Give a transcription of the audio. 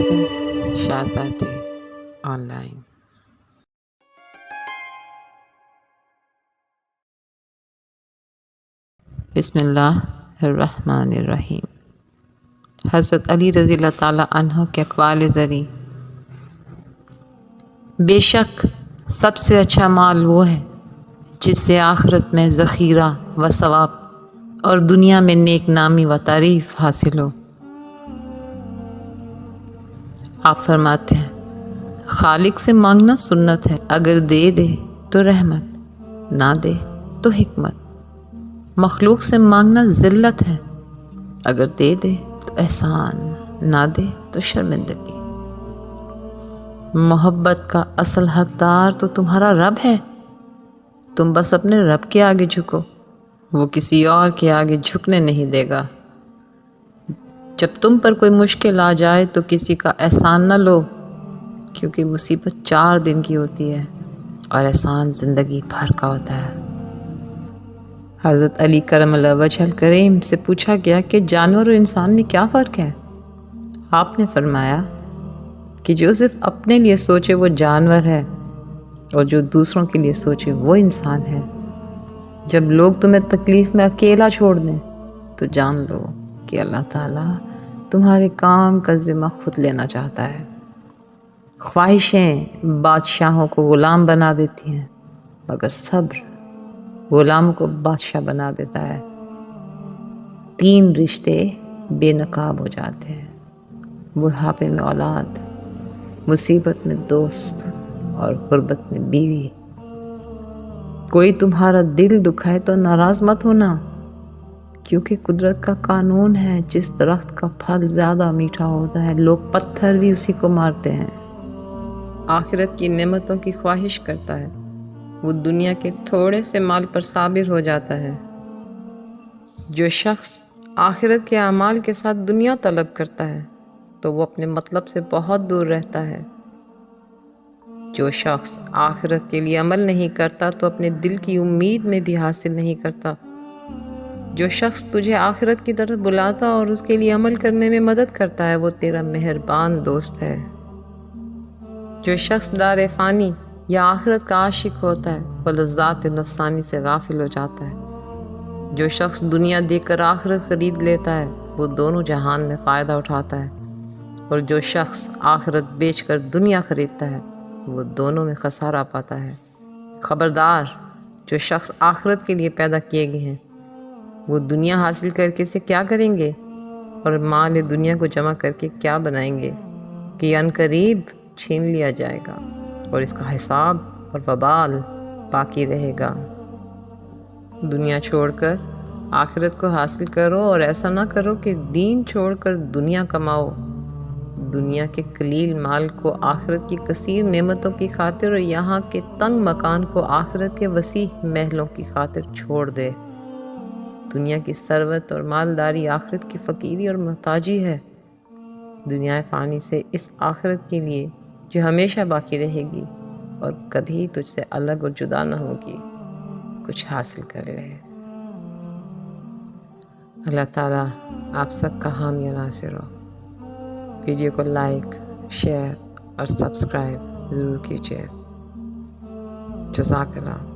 مسلم شہزادی on line. بسم اللہ الرحمن الرحیم۔ حضرت علی رضی اللہ تعالیٰ عنہ کے اقوال زریں: بے شک سب سے اچھا مال وہ ہے جس سے آخرت میں ذخیرہ و ثواب اور دنیا میں نیک نامی و تعریف حاصل ہو۔ آپ فرماتے ہیں خالق سے مانگنا سنت ہے، اگر دے دے تو رحمت، نہ دے تو حکمت۔ مخلوق سے مانگنا ذلت ہے، اگر دے دے تو احسان، نہ دے تو شرمندگی۔ محبت کا اصل حقدار تو تمہارا رب ہے، تم بس اپنے رب کے آگے جھکو، وہ کسی اور کے آگے جھکنے نہیں دے گا۔ جب تم پر کوئی مشکل آ جائے تو کسی کا احسان نہ لو، کیونکہ مصیبت 4 دن کی ہوتی ہے اور احسان زندگی بھر کا ہوتا ہے۔ حضرت علی کرم اللہ وجہ الکریم سے پوچھا گیا کہ جانور اور انسان میں کیا فرق ہے؟ آپ نے فرمایا کہ جو صرف اپنے لیے سوچے وہ جانور ہے، اور جو دوسروں کے لیے سوچے وہ انسان ہے۔ جب لوگ تمہیں تکلیف میں اکیلا چھوڑ دیں تو جان لو کہ اللہ تعالیٰ تمہارے کام کا ذمہ خود لینا چاہتا ہے۔ خواہشیں بادشاہوں کو غلام بنا دیتی ہیں، مگر صبر غلام کو بادشاہ بنا دیتا ہے۔ 3 رشتے بے نقاب ہو جاتے ہیں: بڑھاپے میں اولاد، مصیبت میں دوست، اور غربت میں بیوی۔ کوئی تمہارا دل دکھائے تو ناراض مت ہونا، کیونکہ قدرت کا قانون ہے، جس درخت کا پھل زیادہ میٹھا ہوتا ہے لوگ پتھر بھی اسی کو مارتے ہیں۔ آخرت کی نعمتوں کی خواہش کرتا ہے، وہ دنیا کے تھوڑے سے مال پر صابر ہو جاتا ہے۔ جو شخص آخرت کے اعمال کے ساتھ دنیا طلب کرتا ہے تو وہ اپنے مطلب سے بہت دور رہتا ہے۔ جو شخص آخرت کے لیے عمل نہیں کرتا تو اپنے دل کی امید میں بھی حاصل نہیں کرتا۔ جو شخص تجھے آخرت کی طرف بلاتا اور اس کے لیے عمل کرنے میں مدد کرتا ہے وہ تیرا مہربان دوست ہے۔ جو شخص دار فانی یا آخرت کا عاشق ہوتا ہے وہ لذات نفسانی سے غافل ہو جاتا ہے۔ جو شخص دنیا دے کر آخرت خرید لیتا ہے وہ دونوں جہان میں فائدہ اٹھاتا ہے، اور جو شخص آخرت بیچ کر دنیا خریدتا ہے وہ دونوں میں خسارہ پاتا ہے۔ خبردار، جو شخص آخرت کے لیے پیدا کیے گئے ہیں وہ دنیا حاصل کر کے اسے کیا کریں گے، اور مال دنیا کو جمع کر کے کیا بنائیں گے کہ عنقریب چھین لیا جائے گا اور اس کا حساب اور وبال باقی رہے گا۔ دنیا چھوڑ کر آخرت کو حاصل کرو، اور ایسا نہ کرو کہ دین چھوڑ کر دنیا کماؤ۔ دنیا کے قلیل مال کو آخرت کی کثیر نعمتوں کی خاطر اور یہاں کے تنگ مکان کو آخرت کے وسیع محلوں کی خاطر چھوڑ دے۔ دنیا کی ثروت اور مالداری آخرت کی فقیری اور محتاجی ہے۔ دنیا فانی سے اس آخرت کے لیے جو ہمیشہ باقی رہے گی اور کبھی تجھ سے الگ اور جدا نہ ہوگی، کچھ حاصل کر لے۔ اللہ تعالیٰ آپ سب کا حامی و ناصر ہو۔ ویڈیو کو لائک، شیئر اور سبسکرائب ضرور کیجیے۔ جزاک اللہ۔